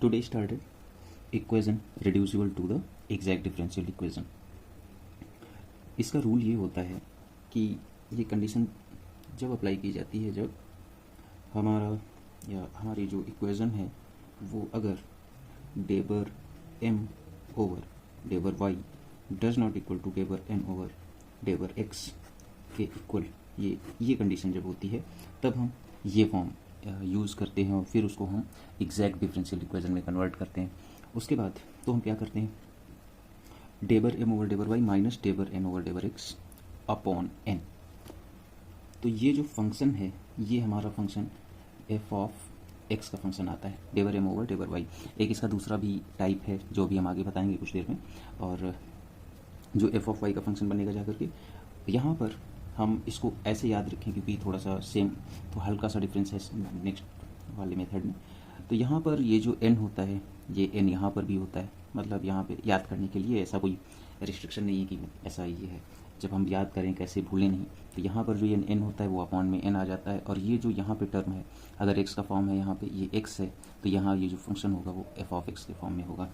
Today started equation reducible to the exact differential equation. इसका rule ये होता है कि ये कंडीशन जब अप्लाई की जाती है जब हमारा या हमारी जो इक्वेशन है वो अगर डेबर m ओवर डेबर y does not equal to डेबर n ओवर डेबर x के इक्वल ये कंडीशन जब होती है तब हम ये फॉर्म यूज़ करते हैं और फिर उसको हम एग्जैक्ट डिफरेंशियल इक्वेशन में कन्वर्ट करते हैं. उसके बाद तो हम क्या करते हैं, डेबर m ओवर डेबर y माइनस डेबर n ओवर डेबर x अपॉन n. तो ये जो फंक्शन है ये हमारा फंक्शन f ऑफ x का फंक्शन आता है, डेबर m ओवर डेबर y. एक इसका दूसरा भी टाइप है जो भी हम आगे बताएंगे कुछ देर में. और जो f ऑफ y का फंक्शन बनेगा जा करके यहाँ पर हम इसको ऐसे याद रखें क्योंकि थोड़ा सा सेम तो हल्का सा डिफरेंस है नेक्स्ट वाले मेथड में. तो यहाँ पर ये जो n होता है ये n यहाँ पर भी होता है, मतलब यहाँ पे याद करने के लिए ऐसा कोई रिस्ट्रिक्शन नहीं है कि ऐसा ये है. जब हम याद करें कैसे भूलें नहीं, तो यहाँ पर जो ये n होता है वो अपॉन में n आ जाता है. और ये जो यहाँ पे टर्म है अगर x का फॉर्म है यहाँ पे ये x है तो यहाँ ये जो फंक्शन होगा वो f ऑफ x के फॉर्म में होगा.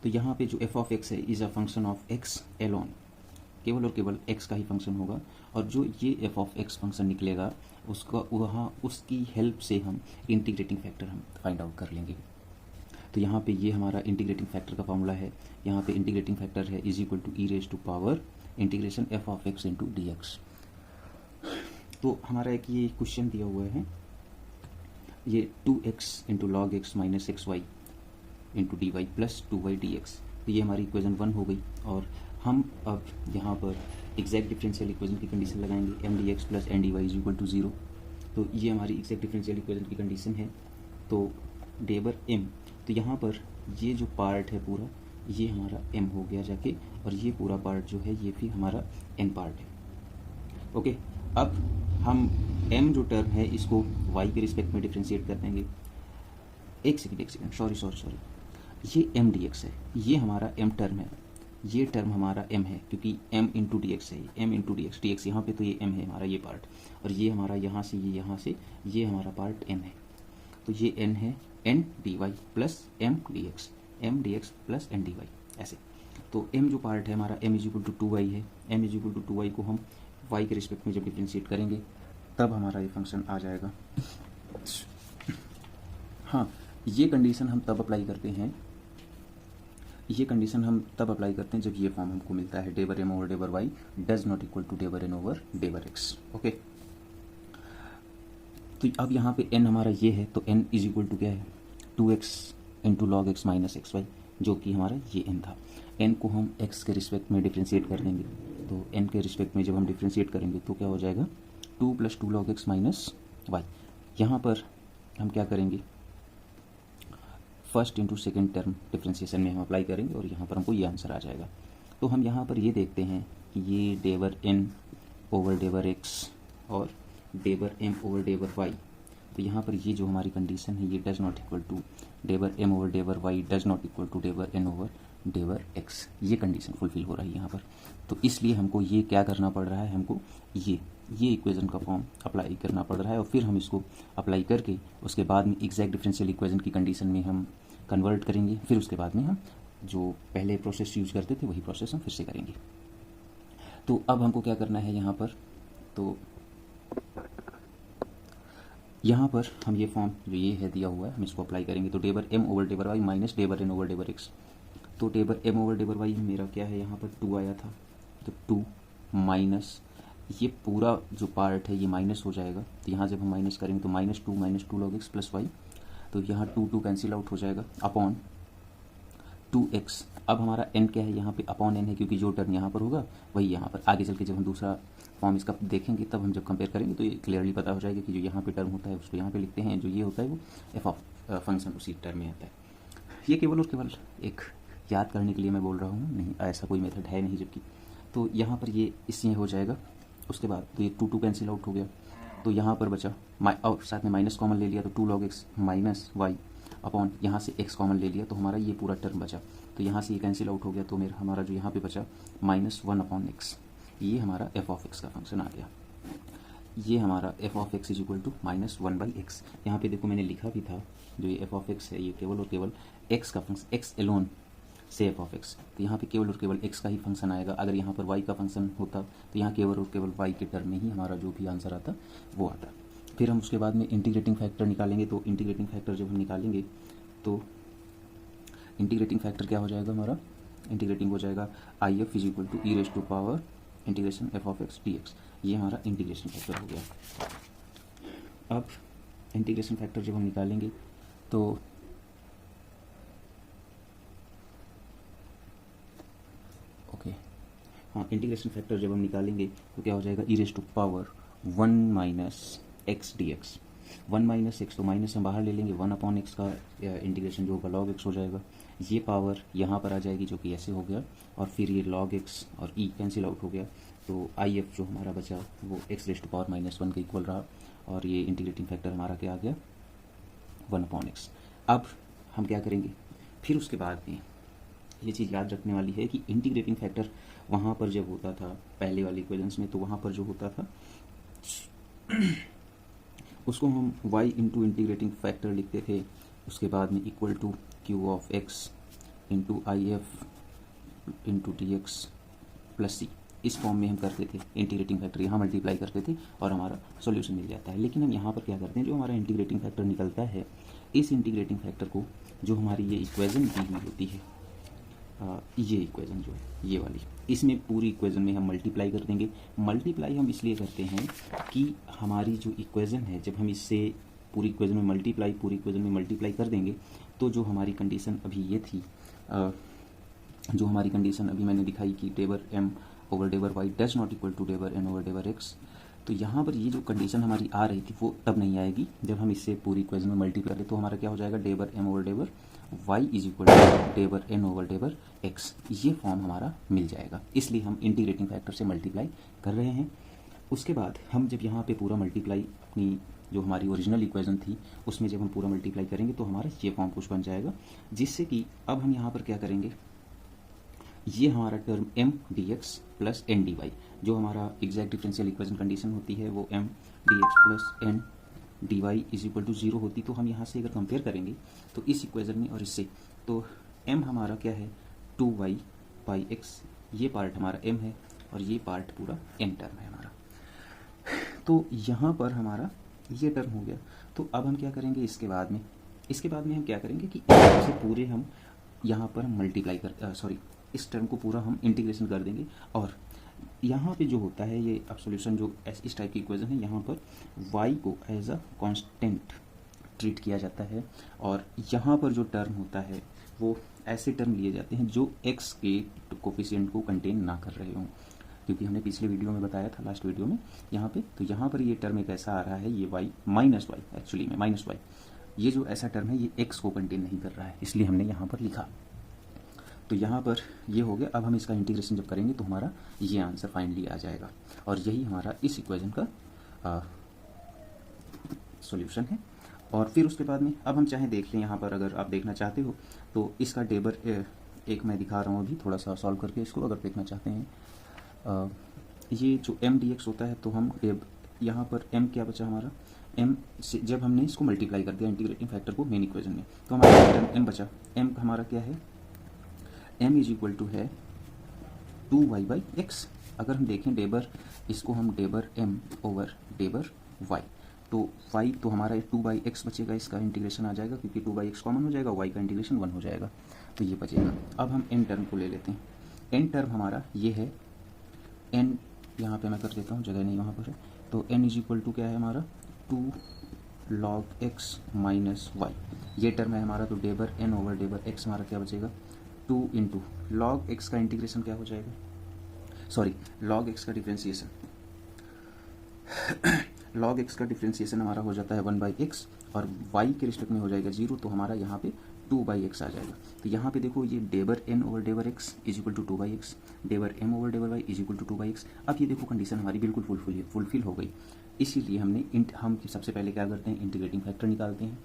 तो यहाँ पे जो f ऑफ x है is a function of x alone, केवल और केवल x का ही फंक्शन होगा. और जो ये f ऑफ x फंक्शन निकलेगा उसका वहाँ उसकी हेल्प से हम इंटीग्रेटिंग फैक्टर हम फाइंड आउट कर लेंगे. तो यहाँ पे ये हमारा इंटीग्रेटिंग फैक्टर का फॉर्मूला है. यहाँ पे इंटीग्रेटिंग फैक्टर है is equal to e raise to power integration f of x into D x. तो हमारा एक ये क्वेश्चन दिया हुआ है, ये 2x into log x minus x y into D y plus 2y d x. तो ये हमारी इक्वेशन 1 हो गई. और हम अब यहाँ पर एग्जैक्ट डिफरेंशियल इक्वेशन की कंडीशन लगाएंगे m D x plus N D Y is equal to 0. तो ये हमारी एग्जैक्ट डिफरेंशियल इक्वेशन की कंडीशन है. तो डेबर m, तो यहाँ पर ये जो पार्ट है पूरा ये हमारा m हो गया जाके, और ये पूरा पार्ट जो है ये भी हमारा n पार्ट है. ओके, अब हम m जो टर्म है इसको y के रिस्पेक्ट में डिफ्रेंशिएट कर देंगे. एक सेकेंड सॉरी, ये m dx है, ये हमारा m टर्म है, ये टर्म हमारा m है क्योंकि m इंटू डी एक्स है, m इंटू डी एक्स यहाँ पे तो ये m है हमारा ये पार्ट, और ये हमारा यहाँ से ये हमारा पार्ट m है. तो ये n है n d y plus m d x plus n d y ऐसे. तो m जो पार्ट है हमारा m is equal to 2y है. m is equal to 2y को हम y के रिस्पेक्ट में जब डिफ्रेंशिएट करेंगे तब हमारा ये फंक्शन आ जाएगा. हाँ, ये कंडीशन हम तब अप्लाई करते हैं, जब ये फॉर्म हमको मिलता है डेबर m ओवर डेबर y does not equal to डेबर n ओवर डेबर x. ओके, तो अब यहाँ पे n हमारा ये है तो n इज इक्वल टू क्या है 2x into log x minus x y, जो कि हमारा ये n था. n को हम x के रिस्पेक्ट में डिफ्रेंशिएट कर देंगे. तो n के रिस्पेक्ट में जब हम डिफ्रेंशिएट करेंगे तो क्या हो जाएगा 2 plus 2 log x minus y. यहाँ पर हम क्या करेंगे, first into second term differentiation में हम अप्लाई करेंगे और यहाँ पर हमको ये आंसर आ जाएगा. तो हम यहाँ पर ये देखते हैं कि ये डेबर n ओवर डेबर x और डेबर m ओवर डेबर y. तो यहाँ पर ये जो हमारी कंडीशन है ये डज नॉट इक्वल टू डेबर m ओवर डेबर y does not equal to डेबर n ओवर डेबर x, ये कंडीशन फुलफिल हो रही है यहाँ पर. तो इसलिए हमको ये क्या करना पड़ रहा है, हमको ये इक्वेशन का फॉर्म अप्लाई करना पड़ रहा है. और फिर हम इसको अप्लाई करके उसके बाद में एग्जैक्ट डिफरेंशियल इक्वेशन की कंडीशन में हम कन्वर्ट करेंगे. फिर उसके बाद में हम जो पहले प्रोसेस यूज़ करते थे वही प्रोसेस हम फिर से करेंगे. तो अब हमको क्या करना है यहाँ पर, तो यहाँ पर हम ये फॉर्म जो ये है दिया हुआ है हम इसको अप्लाई करेंगे. तो डेबर m ओवर डेबर y माइनस डेबर n ओवर डेबर x. तो डेबर m ओवर डेबर y मेरा क्या है, यहाँ पर 2 आया था तो 2 माइनस ये पूरा जो पार्ट है ये माइनस हो जाएगा. तो यहाँ जब हम माइनस करेंगे तो minus two log x plus y, तो यहाँ 2 कैंसिल आउट हो जाएगा अपॉन 2x. अब हमारा n क्या है, यहाँ पे अपॉन n है क्योंकि जो टर्म यहाँ पर होगा वही यहाँ पर. आगे चल के जब हम दूसरा फॉर्म इसका देखेंगे तब हम जब कंपेयर करेंगे तो ये क्लियरली पता हो जाएगा कि जो यहाँ पे टर्म होता है उसको यहाँ पे लिखते हैं, जो ये होता है वो f ऑफ फंक्शन उसी टर्म में आता है. ये केवल और केवल एक याद करने के लिए मैं बोल रहा हूँ, नहीं ऐसा कोई मेथड है नहीं जबकि. तो यहाँ पर ये इससे हो जाएगा. उसके बाद तो ये 2 कैंसिल आउट हो गया, तो यहाँ पर बचा और साथ में माइनस कॉमन ले लिया तो 2 log x minus y upon यहाँ से x कॉमन ले लिया तो हमारा ये पूरा टर्म बचा. तो यहाँ से ये कैंसिल आउट हो गया तो मेरा हमारा जो यहाँ पे बचा -1 अपॉन x, ये हमारा f ऑफ x का फंक्शन आ गया. ये हमारा F of x is equal to -1/x। यहाँ पे देखो मैंने लिखा भी था, जो ये एफ ऑफ एक्स है ये केवल और केवल एक्स का फंक्शन, एक्स एलोन से एफ ऑफ एक्स, तो यहाँ पे केवल और केवल एक्स का ही फंक्शन आएगा। अगर यहाँ पर वाई का फंक्शन होता तो यहाँ केवल और केवल वाई के टर्म में ही हमारा जो भी आंसर आता वो आता। फिर हम उसके बाद में इंटीग्रेटिंग फैक्टर निकालेंगे। तो इंटीग्रेटिंग फैक्टर जब हम निकालेंगे तो इंटीग्रेटिंग फैक्टर क्या हो जाएगा हमारा, इंटीग्रेटिंग हो जाएगा I F is equal to e raise to power integration f of x D x. ये हमारा इंटीग्रेशन फैक्टर हो गया। अब इंटीग्रेशन फैक्टर जब हम निकालेंगे तो ओके हाँ, इंटीग्रेशन फैक्टर जब हम निकालेंगे तो क्या हो जाएगा, e raise to power 1 minus x D x. 1 minus x, तो माइनस हम बाहर ले लेंगे, 1/x का इंटीग्रेशन जो होगा लॉग एक्स हो जाएगा। ये पावर यहाँ पर आ जाएगी जो कि ऐसे हो गया, और फिर ये लॉग एक्स और ई कैंसिल आउट हो गया। तो आई एफ जो हमारा बचा वो एक्स रेज टू पावर -1 के इक्वल रहा, और ये इंटीग्रेटिंग फैक्टर हमारा क्या आ गया, 1/x। अब हम क्या करेंगे, फिर उसके बाद में ये चीज़ याद रखने वाली है कि इंटीग्रेटिंग फैक्टर वहाँ पर जब होता था पहले वाले इक्वेशंस में, तो वहाँ पर जो होता था उसको हम y इंटू इंटीग्रेटिंग फैक्टर लिखते थे, उसके बाद में equal to Q of x into I F into D x plus C. इस फॉर्म में हम करते थे इंटीग्रेटिंग फैक्टर, यहाँ मल्टीप्लाई करते थे और हमारा सॉल्यूशन मिल जाता है। लेकिन हम यहाँ पर क्या करते हैं, जो हमारा इंटीग्रेटिंग फैक्टर निकलता है, इस इंटीग्रेटिंग फैक्टर को जो हमारी ये इक्वेशन दी हुई होती है, ये इक्वेशन जो है ये वाली, इसमें पूरी इक्वेशन में हम मल्टीप्लाई कर देंगे। मल्टीप्लाई हम इसलिए करते हैं कि हमारी जो इक्वेशन है, जब हम इससे पूरी इक्वेशन में मल्टीप्लाई कर देंगे तो जो हमारी कंडीशन अभी ये थी, जो हमारी कंडीशन अभी मैंने दिखाई कि डेबर एम ओवर डेबर y does not equal to डेबर एन ओवर डेबर एक्स, तो यहाँ पर ये जो कंडीशन हमारी आ रही थी वो तब नहीं आएगी जब हम इससे पूरी इक्वेशन में मल्टीप्लाई करें। तो हमारा क्या हो जाएगा, डेबर एम ओवर डेबर वाई इज इक्वल टू डेबर एन ओवर डेबर एक्स, ये फॉर्म हमारा मिल जाएगा। इसलिए हम इंटीग्रेटिंग फैक्टर से मल्टीप्लाई कर रहे हैं। उसके बाद हम जब यहाँ पे पूरा मल्टीप्लाई, अपनी जो हमारी ओरिजिनल इक्वेशन थी उसमें जब हम पूरा मल्टीप्लाई करेंगे तो हमारा ये फॉर्म कुछ बन जाएगा, जिससे कि अब हम यहाँ पर क्या करेंगे, ये हमारा term M D x plus N D Y, जो हमारा एग्जैक्ट डिफरेंशियल इक्वेशन कंडीशन होती है वो M D x plus N D Y is equal to 0 होती। तो हम यहाँ से अगर कंपेयर करेंगे तो इस इक्वेशन में और इससे, तो m हमारा क्या है 2y बाई एक्स, ये पार्ट हमारा m है और ये पार्ट पूरा n टर्म है हमारा। तो यहाँ पर हमारा ये टर्म हो गया। तो अब हम क्या करेंगे, इसके बाद में हम क्या करेंगे कि से पूरे हम यहाँ पर मल्टीप्लाई कर इस टर्म को पूरा हम इंटीग्रेशन कर देंगे। और यहाँ पे जो होता है ये अब सॉल्यूशन जो इस टाइप की इक्वेशन है, यहाँ पर y को एज अ कांस्टेंट ट्रीट किया जाता है, और यहाँ पर जो टर्म होता है वो ऐसे टर्म लिए जाते हैं जो x के कोफिशिएंट को कंटेन ना कर रहे हों, क्योंकि हमने पिछले वीडियो में बताया था, लास्ट वीडियो में यहाँ पे। तो यहाँ पर ये टर्म एक ऐसा आ रहा है, ये y माइनस वाई, एक्चुअली में माइनस वाई, ये जो ऐसा टर्म है ये x को कंटेन नहीं कर रहा है, इसलिए हमने यहाँ पर लिखा। तो यहाँ पर ये हो गया। अब हम इसका इंटीग्रेशन जब करेंगे तो हमारा ये आंसर फाइनली आ जाएगा, और यही हमारा इस इक्वेशन का सॉल्यूशन है। और फिर उसके बाद में अब हम चाहे देख लें, यहाँ पर अगर आप देखना चाहते हो तो इसका डेबर एक मैं दिखा रहा हूँ अभी थोड़ा सा सॉल्व करके, इसको अगर देखना चाहते हैं, ये जो एम डी एक्स होता है, तो हम यहाँ पर m क्या बचा हमारा, m से जब हमने इसको मल्टीप्लाई कर दिया इंटीग्रेटिंग फैक्टर को मेन इक्वेशन में, तो हमारा टर्म m बचा। m हमारा क्या है, m इज इक्वल टू है 2y बाई एक्स। अगर हम देखें डेबर, इसको हम डेबर m ओवर डेबर y, तो y तो हमारा 2/x बचेगा, इसका इंटीग्रेशन आ जाएगा क्योंकि 2/x कॉमन हो जाएगा, y का इंटीग्रेशन 1 हो जाएगा, तो ये बचेगा। अब हम n टर्म को ले लेते हैं। n टर्म हमारा ये है, n यहाँ पे मैं कर देता हूँ, जगह नहीं वहाँ पर है, तो n इज इक्वल टू क्या है हमारा 2 log x माइनस वाई, ये टर्म है हमारा। तो डेबर n ओवर डेबर x हमारा क्या बचेगा, 2 इंटू लॉग एक्स का इंटीग्रेशन क्या हो जाएगा, सॉरी लॉग एक्स का डिफ्रेंसिएशन लॉग एक्स का डिफ्रेंसिएशन हमारा हो जाता है 1/x, और y के रिस्पेक्ट में हो जाएगा 0, तो हमारा यहाँ पे 2/x आ जाएगा। तो यहाँ पे देखो ये डेबर n ओवर डेबर x is equal to 2/x, डेबर m ओवर डेबर y is equal to 2/x। अब ये देखो कंडीशन हमारी बिल्कुल फुलफिल हो गई। इसीलिए हम सबसे पहले क्या करते हैं, इंटीग्रेटिंग फैक्टर निकालते हैं,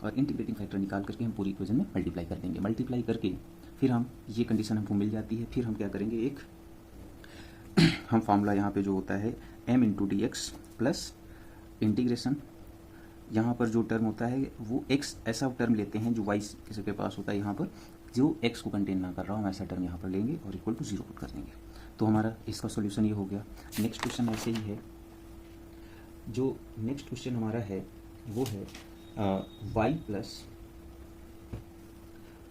और इंटीग्रेटिंग फैक्टर निकाल करके हम पूरी इक्वेशन में मल्टीप्लाई कर देंगे। मल्टीप्लाई करके फिर हम ये कंडीशन हमको मिल जाती है, फिर हम क्या करेंगे, एक हम फार्मूला यहाँ पे जो होता है m into D x plus integration यहाँ पर जो टर्म होता है वो x ऐसा टर्म लेते हैं जो y किसी के पास होता है यहाँ पर जो x को कंटेन ना कर रहा हो, हम ऐसा टर्म यहाँ पर लेंगे और इक्वल टू 0 पुट कर देंगे। तो हमारा इसका सॉल्यूशन ये हो गया। नेक्स्ट क्वेश्चन ऐसे ही है। जो नेक्स्ट क्वेश्चन हमारा है वो है y plus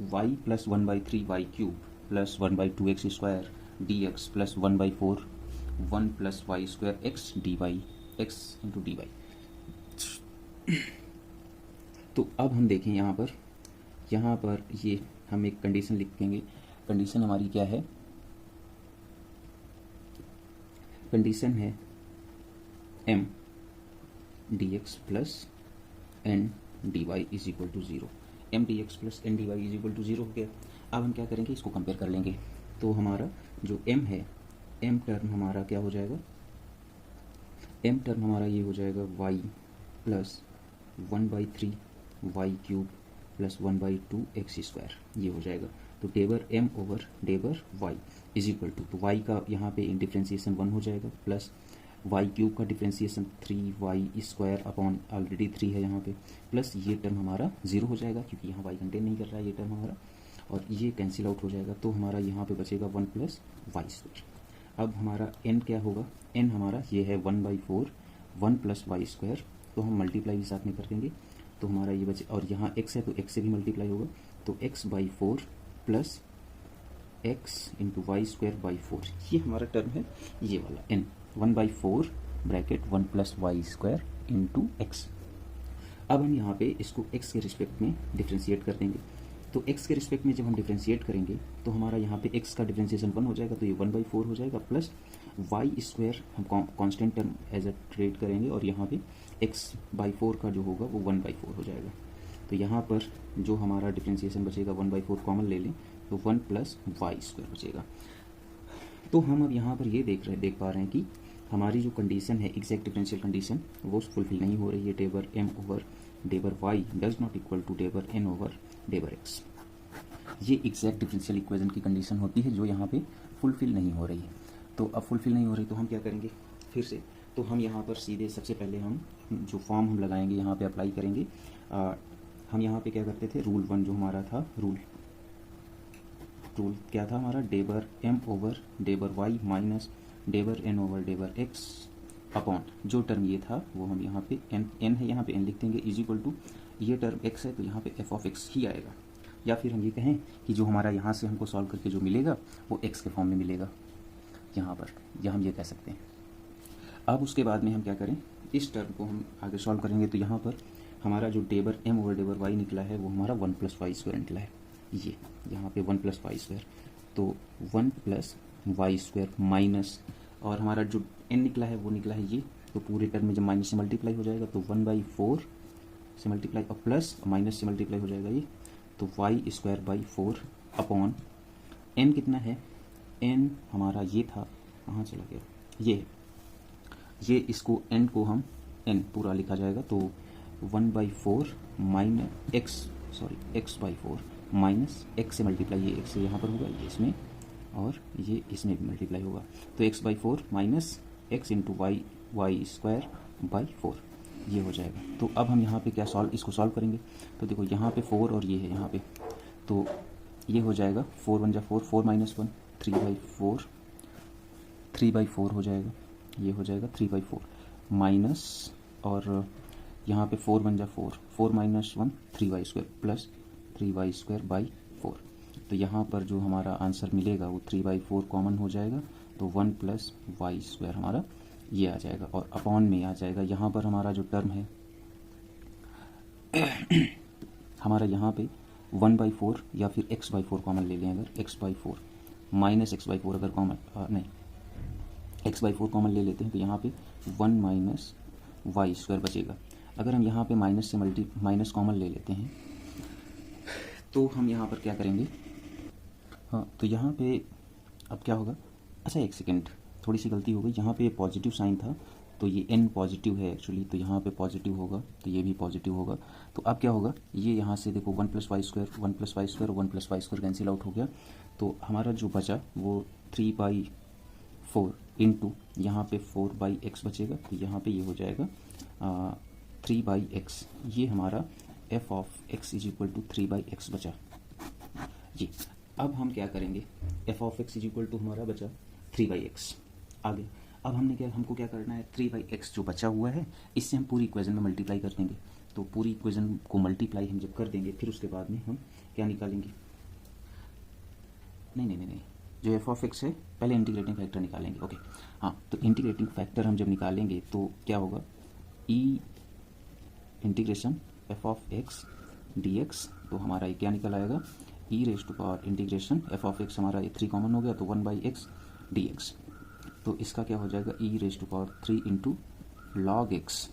1/3 y cube plus 1/2x square dx plus 1/4 1 plus Y square X D Y X into D Y. तो अब हम देखें यहाँ पर ये हम एक कंडीशन लिखेंगे। कंडीशन हमारी क्या है? कंडीशन है m dx plus n dy is equal to 0। m dx plus n dy is equal to 0 हो गया। अब हम क्या करेंगे, इसको कंपेयर कर लेंगे। तो हमारा जो m है, m टर्म हमारा क्या हो जाएगा? m टर्म हमारा ये हो जाएगा y plus 1/3 y cube plus 1/2 x square, ये हो जाएगा। तो डेबर m ओवर डेबर y इज इक्वल टू, तो y का यहाँ पे डिफ्रेंसिएशन 1 हो जाएगा प्लस y क्यूब का differentiation 3y square upon already 3 है यहाँ पे, प्लस ये टर्म हमारा 0 हो जाएगा क्योंकि यहाँ y कंटेन नहीं कर रहा है ये टर्म हमारा, और ये कैंसिल आउट हो जाएगा। तो हमारा यहाँ पे बचेगा 1 प्लस वाई स्क्वायर। अब हमारा n क्या होगा? n हमारा ये है 1/4 1 प्लस वाई स्क्वायर, तो हम मल्टीप्लाई भी साथ में कर देंगे। तो हमारा ये बचे, और यहाँ x है तो x से भी मल्टीप्लाई होगा, तो x/4 plus x into Y square by 4, ये हमारा टर्म है ये वाला n 1/4 bracket 1 plus Y square into X. अब हम यहाँ पे इसको x के रिस्पेक्ट में डिफ्रेंशिएट कर देंगे। तो x के रिस्पेक्ट में जब हम डिफ्रेंशिएट करेंगे तो हमारा यहाँ पे x का डिफ्रेंशिएशन 1 हो जाएगा, तो ये 1/4 हो जाएगा, प्लस वाई स्क्वायर हम constant term as a treat करेंगे, और यहाँ पे x/4 का जो होगा वो 1/4 हो जाएगा। तो यहाँ पर जो हमारा डिफ्रेंशिएशन बचेगा 1/4 कॉमन ले लें तो 1 प्लस वाई स्क्वायर बचेगा। तो हम अब यहाँ पर ये देख पा रहे हैं कि हमारी जो कंडीशन है एग्जैक्ट डिफरेंशियल कंडीशन वो फुलफिल नहीं हो रही है। डेबर m ओवर डेबर y does not equal to डेबर n ओवर डेबर x। ये एग्जैक्ट डिफरेंशियल इक्वेशन की कंडीशन होती है जो यहाँ पे फुलफिल नहीं हो रही है। तो अब फुलफिल नहीं हो रही तो हम क्या करेंगे फिर से? तो हम यहाँ पर सीधे सबसे पहले हम जो फॉर्म हम लगाएंगे यहाँ पे अप्लाई करेंगे। हम यहाँ पे क्या करते थे, रूल 1 जो हमारा था, रूल क्या था हमारा? डेबर m ओवर डेबर y माइनस डेबर n ओवर डेबर x अपॉन जो टर्म ये था वो हम यहाँ पे n है, यहाँ पे n लिख देंगे, इज इक्वल टू ये टर्म x है तो यहाँ पे f ऑफ x ही आएगा। या फिर हम ये कहें कि जो हमारा यहाँ से हमको सॉल्व करके जो मिलेगा वो x के फॉर्म में मिलेगा यहाँ पर, या हम ये कह सकते हैं। अब उसके बाद में हम क्या करें, इस टर्म को हम आगे सॉल्व करेंगे। तो यहाँ पर हमारा जो डेबर m ओवर डेबर y निकला है वो हमारा 1 प्लस वाई स्क्वायर निकला है। ये यहाँ पे 1 प्लस वाई स्क्वायर, तो 1 प्लस वाई स्क्वायर माइनस, और हमारा जो n निकला है वो निकला है ये, तो पूरे टर्म में जब माइनस से मल्टीप्लाई हो जाएगा तो 1/4 से मल्टीप्लाई और प्लस माइनस से मल्टीप्लाई हो जाएगा ये, तो Y square by 4 upon n कितना है? n हमारा ये था, कहाँ चला गया ये इसको n को हम n पूरा लिखा जाएगा, तो 1/4 माइनस x/4 माइनस x से मल्टीप्लाई, ये x से यहाँ पर होगा, ये इसमें और ये इसमें भी मल्टीप्लाई होगा, तो x/4 minus x into Y square by 4 ये हो जाएगा। तो अब हम यहाँ पे क्या इसको सॉल्व करेंगे। तो देखो यहाँ पे 4 और ये है यहाँ पे, तो ये हो जाएगा 4 1 जा 4, 4 माइनस 1 3/4 हो जाएगा, ये हो जाएगा 3/4 माइनस, और यहाँ पे 4 1 जा 4, 4 minus 1 3y square plus 3y square by 4। तो यहाँ पर जो हमारा आंसर मिलेगा वो 3/4 कॉमन हो जाएगा, तो 1 प्लस वाई स्क्वायर हमारा ये आ जाएगा, और अपॉन में आ जाएगा यहाँ पर हमारा जो टर्म है हमारा यहाँ पे 1/4 या फिर x/4 कॉमन ले लें, अगर x/4 माइनस x/4 अगर कॉमन नहीं x/4 कॉमन ले लेते हैं तो यहाँ पे 1 माइनस वाई स्क्वायर बचेगा। अगर हम यहाँ पे माइनस कॉमन ले लेते हैं तो हम यहाँ पर क्या करेंगे, हाँ तो यहाँ पे अब क्या होगा, अच्छा एक सेकेंड, थोड़ी सी गलती हो गई, यहाँ पे पॉजिटिव साइन था तो ये n पॉजिटिव है एक्चुअली, तो यहाँ पे पॉजिटिव होगा तो ये भी पॉजिटिव होगा। तो अब क्या होगा, ये यहाँ से देखो 1 plus Y square 1 plus Y square 1 plus Y square cancel out हो गया, तो हमारा जो बचा वो 3/4 इंटू यहाँ पे 4/x बचेगा, तो यहाँ पे ये हो जाएगा 3/x, ये हमारा F of x is equal to 3/x बचा ये। अब हम क्या करेंगे, F of x is equal to हमारा बचा 3/x आगे। अब हमको क्या करना है, 3/x जो बचा हुआ है इससे हम पूरी इक्वेशन में मल्टीप्लाई कर देंगे। तो पूरी इक्वेशन को मल्टीप्लाई हम जब कर देंगे फिर उसके बाद में हम क्या निकालेंगे, नहीं, जो एफ ऑफ एक्स है पहले इंटीग्रेटिंग फैक्टर निकालेंगे। ओके हाँ, तो इंटीग्रेटिंग फैक्टर हम जब निकालेंगे तो क्या होगा, e integration f of x D x, तो हमारा ये क्या निकल आएगा, e raise to power integration f of x, हमारा ये 3 कॉमन हो गया तो 1/x डी एक्स। तो इसका क्या हो जाएगा, e raise to power 3 into log x,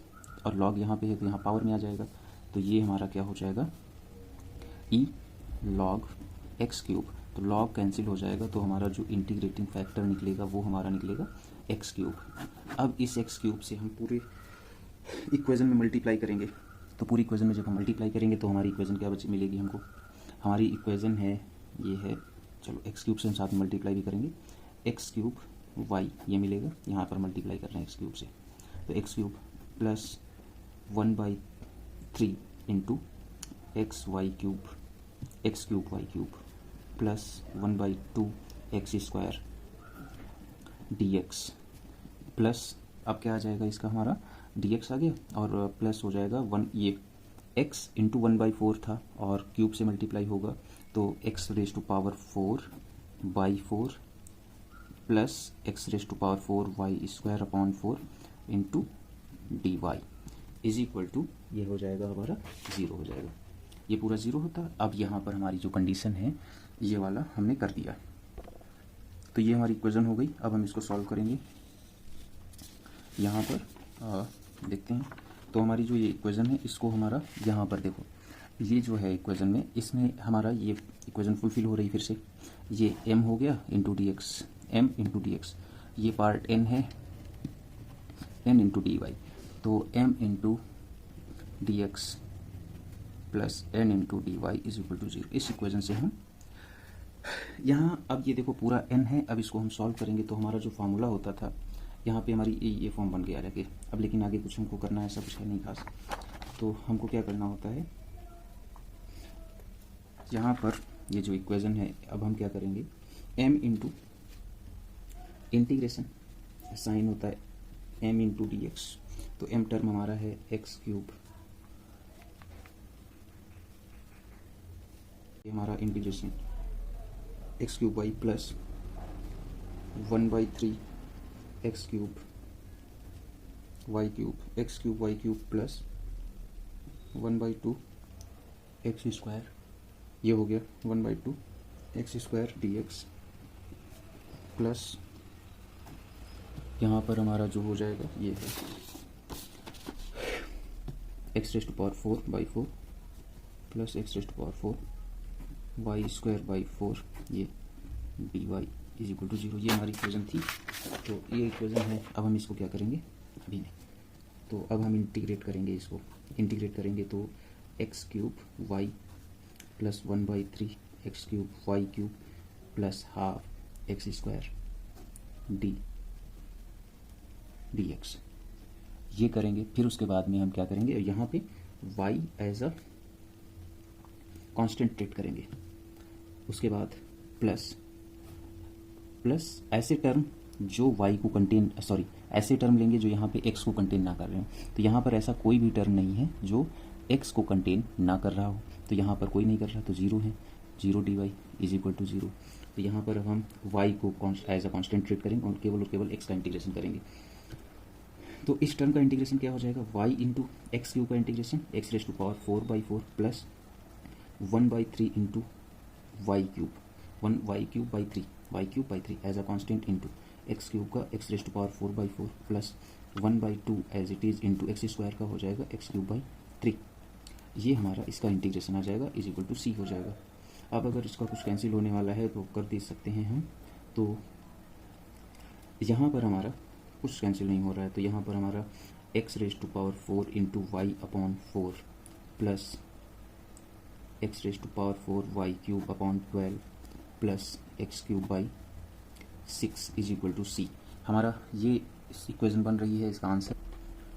और लॉग यहाँ पे है तो यहाँ पावर में आ जाएगा, तो ये हमारा क्या हो जाएगा, ई लॉग एक्स क्यूब। तो लॉग कैंसिल हो जाएगा तो हमारा जो इंटीग्रेटिंग फैक्टर निकलेगा वो हमारा निकलेगा एक्स क्यूब। अब इस एक्स क्यूब से हम पूरे इक्वेशन में मल्टीप्लाई करेंगे। तो पूरी इक्वेशन में जब हम मल्टीप्लाई करेंगे तो हमारी इक्वेशन क्या मिलेगी हमको, हमारी इक्वेशन है ये है, चलो एक्स क्यूब से हम साथ में मल्टीप्लाई भी करेंगे, एक्स क्यूब वाई ये मिलेगा, यहाँ पर मल्टीप्लाई कर रहे हैं एक्स क्यूब से, तो X cube plus 1/3 into X Y cube, X cube Y cube plus 1/2 x square D x, plus अब क्या आ जाएगा इसका, हमारा डी एक्स आ गया और प्लस हो जाएगा 1, ये x इंटू 1/4 था और क्यूब से मल्टीप्लाई होगा तो x raise to power 4/4 plus x raise to power 4y square upon 4 into D Y is equal to, ये हो जाएगा हमारा 0 हो जाएगा, ये पूरा 0 होता। अब यहाँ पर हमारी जो कंडीशन है ये वाला हमने कर दिया, तो ये हमारी इक्वेशन हो गई। अब हम इसको सॉल्व करेंगे, यहाँ पर देखते हैं। तो हमारी जो ये इक्वेशन है इसको हमारा यहाँ पर देखो, ये जो है इक्वेशन में, इसमें हमारा ये इक्वेशन फुलफिल हो रही फिर से, ये m हो गया into D X, M into D x, ये पार्ट n है, n इंटू डी वाई, तो m into D x plus n into D Y is equal to 0। इस इक्वेशन से हम यहाँ, अब ये देखो पूरा n है, अब इसको हम सॉल्व करेंगे तो हमारा जो फार्मूला होता था यहाँ पे हमारी ये फॉर्म बन गया आगे। अब लेकिन आगे कुछ हमको करना है, ऐसा कुछ है नहीं खास, तो हमको क्या करना होता है, यहाँ पर ये जो इक्वेशन है अब हम क्या करेंगे, m इंटू इंटीग्रेशन साइन होता है m इंटू डी एक्स, तो m टर्म हमारा है एक्स क्यूब, ये हमारा integration X cube Y plus 1/3 X cube Y cube, X cube Y cube plus 1/2 x square, ये हो गया 1/2 x square D x, plus यहाँ पर हमारा जो हो जाएगा ये है X raise to power 4/4 plus x raise to power 4 Y square by 4, ये D Y is equal to 0। ये हमारी इक्वेशन थी, तो ये इक्वेशन है। अब हम इसको क्या करेंगे, अभी नहीं, तो अब हम इंटीग्रेट करेंगे, इसको इंटीग्रेट करेंगे तो X cube Y plus 1/3 X cube Y cube plus half X square D x, ये करेंगे। फिर उसके बाद में हम क्या करेंगे, यहाँ पे y as a constant treat करेंगे, उसके बाद प्लस ऐसे टर्म जो y को कंटेन, सॉरी ऐसे टर्म लेंगे जो यहाँ पे x को कंटेन ना कर रहे हो। तो यहाँ पर ऐसा कोई भी टर्म नहीं है जो x को कंटेन ना कर रहा हो, तो यहाँ पर कोई नहीं कर रहा तो 0 है, 0 dy इज इक्वल टू 0। तो यहाँ पर अब हम y को एज अ कांस्टेंट ट्रीट करेंगे और केवल x का इंटीग्रेशन करेंगे। तो इस टर्म का इंटीग्रेशन क्या हो जाएगा, y इंटू एक्स क्यूब का integration x raise to power 4/4 plus 1/3 into y cube, 1 y cube by 3 as a constant into x cube का x raise to power 4/4 plus 1/2 as it is into x square का हो जाएगा x cube by 3। ये हमारा इसका integration आ जाएगा is equal to सी हो जाएगा। अब अगर इसका कुछ कैंसिल होने वाला है तो कर दे सकते हैं हम, तो यहाँ पर हमारा कुछ कैंसिल नहीं हो रहा है, तो यहाँ पर हमारा x raise to power 4 into y upon 4 plus x raise to power 4 y cube upon 12 plus x cube by 6 is equal to c. हमारा ये इक्वेशन बन रही है, इसका आंसर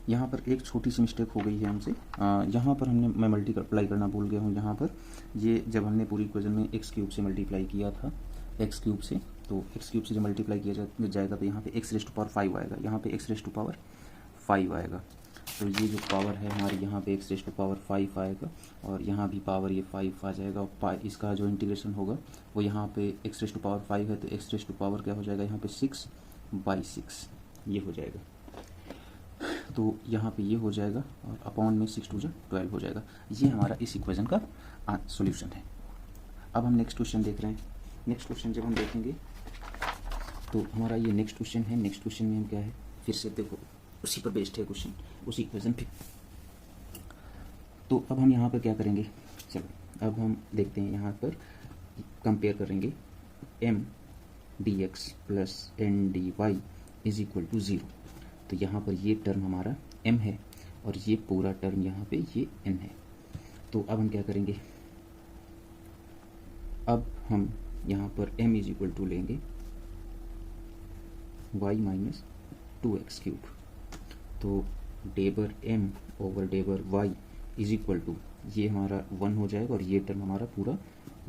यहाँ पर एक छोटी सी मिस्टेक हो गई है हमसे। यहाँ पर मैं मल्टीप्लाई करना भूल गया हूँ। यहाँ पर ये जब हमने पूरी इक्वेशन में एक्स क्यूब से मल्टीप्लाई किया था, एक्स क्यूब से, तो एक्स क्यूब से जब मल्टीप्लाई किया जाएगा तो यहाँ पे एक्स रेज़ टू पावर 5 आएगा, यहाँ पे एक्स रेज़ टू पावर 5 आएगा। तो ये जो पावर है हमारी यहाँ पे एक्स रेज़ टू पावर 5 आएगा और यहाँ भी पावर ये 5 आ जाएगा। और इसका जो इंटीग्रेशन होगा वो यहाँ पे एक्स रेज़ टू पावर 5 है तो एक्स रेज़ टू पावर क्या हो जाएगा यहाँ पे 6/6 ये हो जाएगा। तो यहाँ पे ये हो जाएगा और अपॉन में 6 2 12 हो जाएगा। ये हमारा इस इक्वेशन का सॉल्यूशन है। अब हम नेक्स्ट क्वेश्चन देख रहे हैं। नेक्स्ट क्वेश्चन जब हम देखेंगे तो हमारा ये नेक्स्ट क्वेश्चन है। नेक्स्ट क्वेश्चन में हम क्या है, फिर से देखो उसी पर बेस्ड है क्वेश्चन, उसी इक्वेशन पे। तो अब हम यहाँ पर क्या करेंगे, चलो अब हम देखते हैं। यहाँ पर कंपेयर करेंगे m dx plus n dy is equal to 0। तो यहाँ पर ये टर्म हमारा m है और ये पूरा टर्म यहाँ पे ये n है। तो अब हम क्या करेंगे, अब हम यहाँ पर m इज इक्वल टू लेंगे y माइनस 2x क्यूब। तो डेबर m ओवर डेबर y इज इक्वल टू ये हमारा 1 हो जाएगा और ये टर्म हमारा पूरा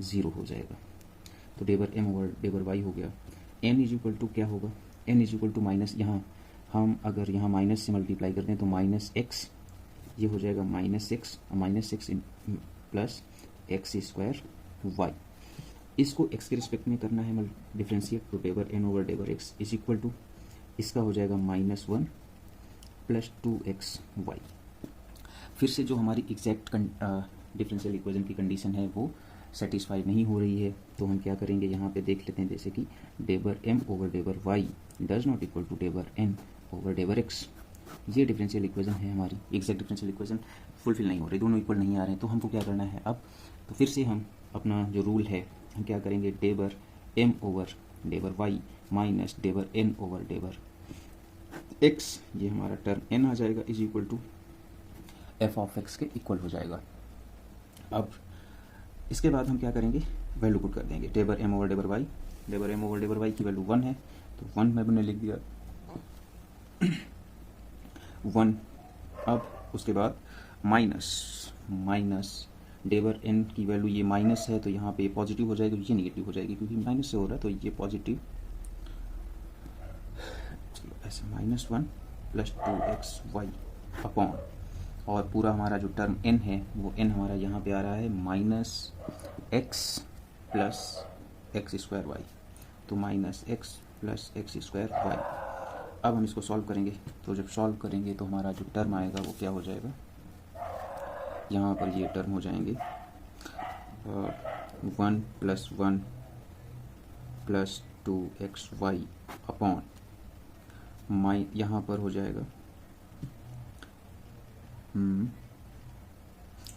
0 हो जाएगा। तो डेबर m ओवर डेबर y हो गया। n इज इक्वल टू क्या होगा, n is equal to minus, यहाँ हम अगर यहाँ माइनस से मल्टीप्लाई करते हैं तो माइनस एक्स ये हो जाएगा minus x plus x square y. इसको एक्स के रिस्पेक्ट में करना है डिफ्रेंशिएट। तो डेबर एन ओवर डेबर एक्स इज इक्वल टू इसका हो जाएगा -1 प्लस 2x वाई। फिर से जो हमारी एग्जैक्ट डिफरेंशियल इक्वेशन की कंडीशन है वो सेटिस्फाई नहीं हो रही है। तो हम क्या करेंगे, यहाँ पे देख लेते हैं जैसे कि डेबर m ओवर डेबर y does not equal to डेबर n ओवर डेबर x। ये डिफरेंशियल इक्वेशन है हमारी, एग्जैक्ट डिफरेंशियल इक्वेशन फुलफिल नहीं हो रही, दोनों इक्वल नहीं आ रहे हैं। तो हमको क्या करना है अब, तो फिर से हम अपना जो रूल है हम क्या करेंगे, डेबर m ओवर डेबर y माइनस डेबर n ओवर डेबर x, ये हमारा टर्म n आ जाएगा is equal to f of x के इक्वल हो जाएगा। अब इसके बाद हम क्या करेंगे, वैल्यू पुट कर देंगे। डेबर m ओवर डेबर y, डेबर m ओवर डेबर y की वैल्यू 1 है तो 1 मैंने लिख दिया 1। अब उसके बाद माइनस डेबर n की वैल्यू ये माइनस है तो यहाँ पे ये पॉजिटिव हो जाएगी, ये नेगेटिव हो जाएगी क्योंकि माइनस से हो रहा है तो ये पॉजिटिव, ऐसे -1 प्लस 2xy अपॉन, और पूरा हमारा जो टर्म n है वो n हमारा यहाँ पे आ रहा है -x plus x square Y. तो -x plus x square Y. अब हम इसको सॉल्व करेंगे, तो जब सॉल्व करेंगे तो हमारा जो टर्म आएगा वो क्या हो जाएगा, यहाँ पर ये टर्म हो जाएंगे 1 प्लस 1 प्लस 2xy अपॉन यहाँ पर हो जाएगा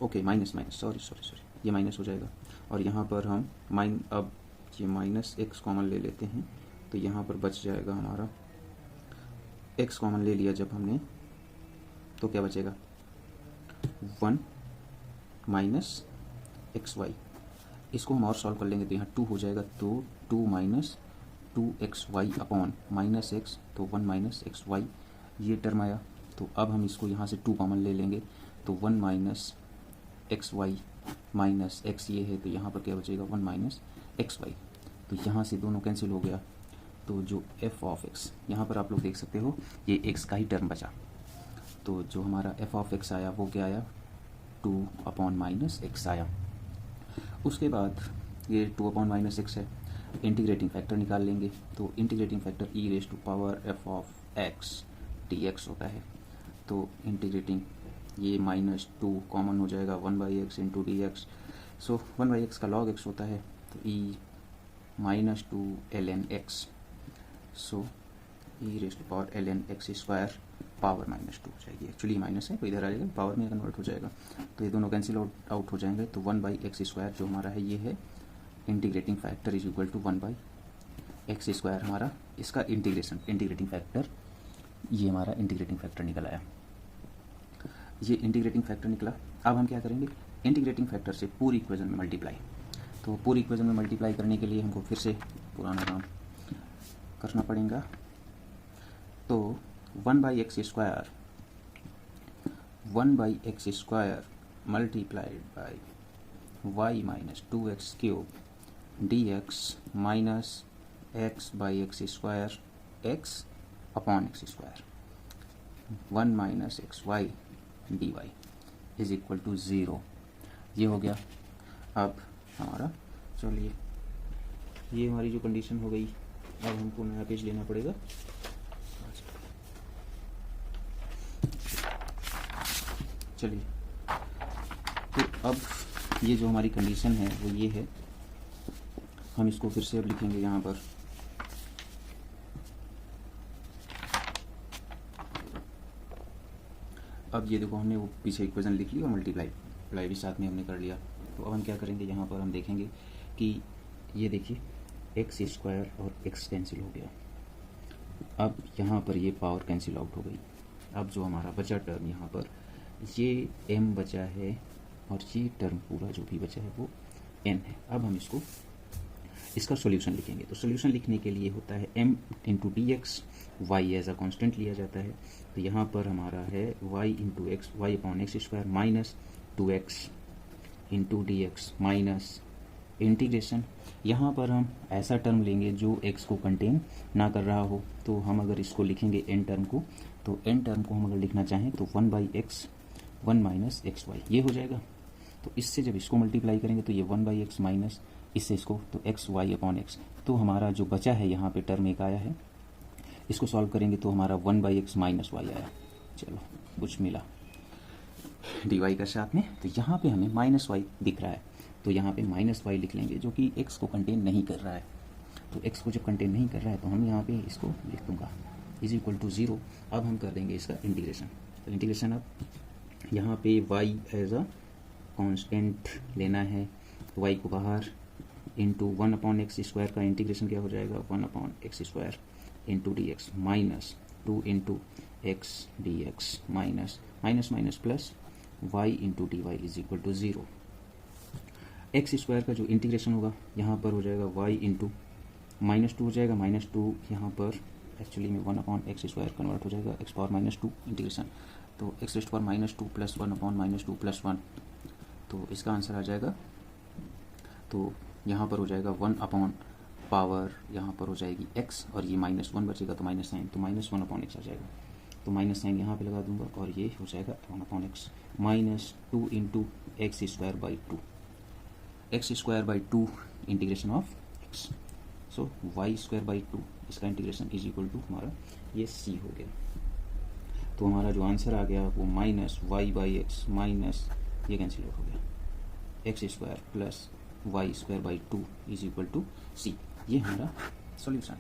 ओके माइनस सॉरी ये माइनस हो जाएगा। और यहाँ पर हम अब ये -x कॉमन ले लेते हैं तो यहाँ पर बच जाएगा हमारा, x कॉमन ले लिया जब हमने तो क्या बचेगा 1 माइनस xy। इसको हम और सॉल्व कर लेंगे तो यहाँ 2 हो जाएगा, तो 2 माइनस 2xy अपॉन -x, तो 1 माइनस xy ये टर्म आया। तो अब हम इसको यहाँ से 2 कॉमन ले लेंगे तो 1 माइनस xy माइनस x ये है तो यहाँ पर क्या बचेगा 1 माइनस xy। तो यहाँ से दोनों कैंसिल हो गया। तो जो f ऑफ x, यहाँ पर आप लोग देख सकते हो ये x का ही टर्म बचा। तो जो हमारा f ऑफ x आया वो क्या आया 2 अपॉन माइनस x आया। उसके बाद ये 2 अपॉन माइनस x है, इंटीग्रेटिंग फैक्टर निकाल लेंगे। तो integrating factor e raise to power f of x dx होता है। तो इंटीग्रेटिंग ये -2 कॉमन हो जाएगा 1/x इंटू डी एक्स। सो 1/x का log x होता है तो e -2 ln x। So e raise to power ln x square power -2 हो जाएगी। एक्चुअली माइनस है तो इधर आ जाएगा, पावर में कन्वर्ट हो जाएगा तो ये दोनों कैंसिल आउट हो जाएंगे। तो 1/x स्क्वायर जो हमारा है ये है integrating factor is equal to 1/x square हमारा इसका इंटीग्रेटिंग फैक्टर, ये हमारा इंटीग्रेटिंग फैक्टर निकल आया। ये इंटीग्रेटिंग फैक्टर निकला। अब हम क्या करेंगे, इंटीग्रेटिंग फैक्टर से पूरी इक्वेशन में मल्टीप्लाई। तो पूरी इक्वेशन में मल्टीप्लाई करने के लिए हमको फिर से पुराना काम करना पड़ेगा। तो 1/x square 1/x² multiplied by y minus 2x³ dx minus x/x² x upon x², 1 minus xy dy is equal to 0। ये हो गया। अब हमारा, चलिए, ये हमारी जो कंडीशन हो गई, अब हमको नया पेज लेना पड़ेगा। चलिए, तो अब ये जो हमारी कंडीशन है वो ये है, हम इसको फिर से अब लिखेंगे यहाँ पर। अब ये देखो, हमने वो पीछे इक्वेशन लिख ली और मल्टीप्लाई भी साथ में हमने कर लिया। तो अब हम क्या करेंगे, यहाँ पर हम देखेंगे कि ये देखिए x² और x कैंसिल हो गया। अब यहाँ पर ये पावर कैंसिल आउट हो गई। अब जो हमारा बचा टर्म यहाँ पर, ये m बचा है और ये टर्म पूरा जो भी बचा है वो n है। अब हम इसका सॉल्यूशन लिखेंगे। तो सॉल्यूशन लिखने के लिए होता है m into D X, Y as a constant लिया जाता है। तो यहाँ पर हमारा है y into X, Y upon x² minus 2x into D X minus integration. यहाँ पर हम ऐसा टर्म लेंगे जो x को कंटेन ना कर रहा हो। तो हम अगर इसको लिखेंगे n टर्म को, तो n टर्म को हम अगर लिखना चाहें तो 1/x 1 माइनस xy ये हो जाएगा। तो इससे जब इसको मल्टीप्लाई करेंगे तो ये 1/x माइनस इससे इसको, तो एक्स वाई अपॉन एक्स। तो हमारा जो बचा है यहाँ पे टर्म एक आया है, इसको सॉल्व करेंगे तो हमारा 1/x माइनस वाई आया। चलो, कुछ मिला डी वाई का साथ में। तो यहाँ पे हमें माइनस वाई दिख रहा है, तो यहाँ पे माइनस वाई लिख लेंगे जो कि एक्स को कंटेन नहीं कर रहा है। तो एक्स को जब कंटेन नहीं कर रहा है तो हम यहाँ पे इसको लिख दूंगा इज इक्वल टू 0। अब हम कर देंगे इसका इंटीग्रेशन। तो इंटीग्रेशन अब यहाँ पे वाई एज अ कॉन्स्टेंट लेना है, वाई को बाहर, इंटू 1/x² का इंटीग्रेशन क्या हो जाएगा, 1/x² into D X minus 2 into X D X minus minus minus plus Y into D Y is equal to 0। x² का जो इंटीग्रेशन होगा यहाँ पर हो जाएगा y इंटू -2 हो जाएगा, -2 यहाँ पर एक्चुअली में 1/x² कन्वर्ट हो जाएगा x⁻² इंटीग्रेशन। तो x⁻² प्लस 1/-2 प्लस 1, तो इसका आंसर आ जाएगा। तो यहाँ पर हो जाएगा 1 पावर, यहाँ पर हो जाएगी x और ये -1 बचेगा तो माइनस साइन, तो -1/x आ जाएगा। तो माइनस साइन यहाँ पे लगा दूंगा और ये हो जाएगा 1/x -2 into x²/2, x²/2 integration of x। So y²/2 इसका इंटीग्रेशन इज इक्वल टू हमारा ये c हो गया। तो हमारा जो आंसर आ गया वो -y/x माइनस ये कैंसिल हो गया x² plus y²/2 is equal to c। ये हमारा सॉल्यूशन।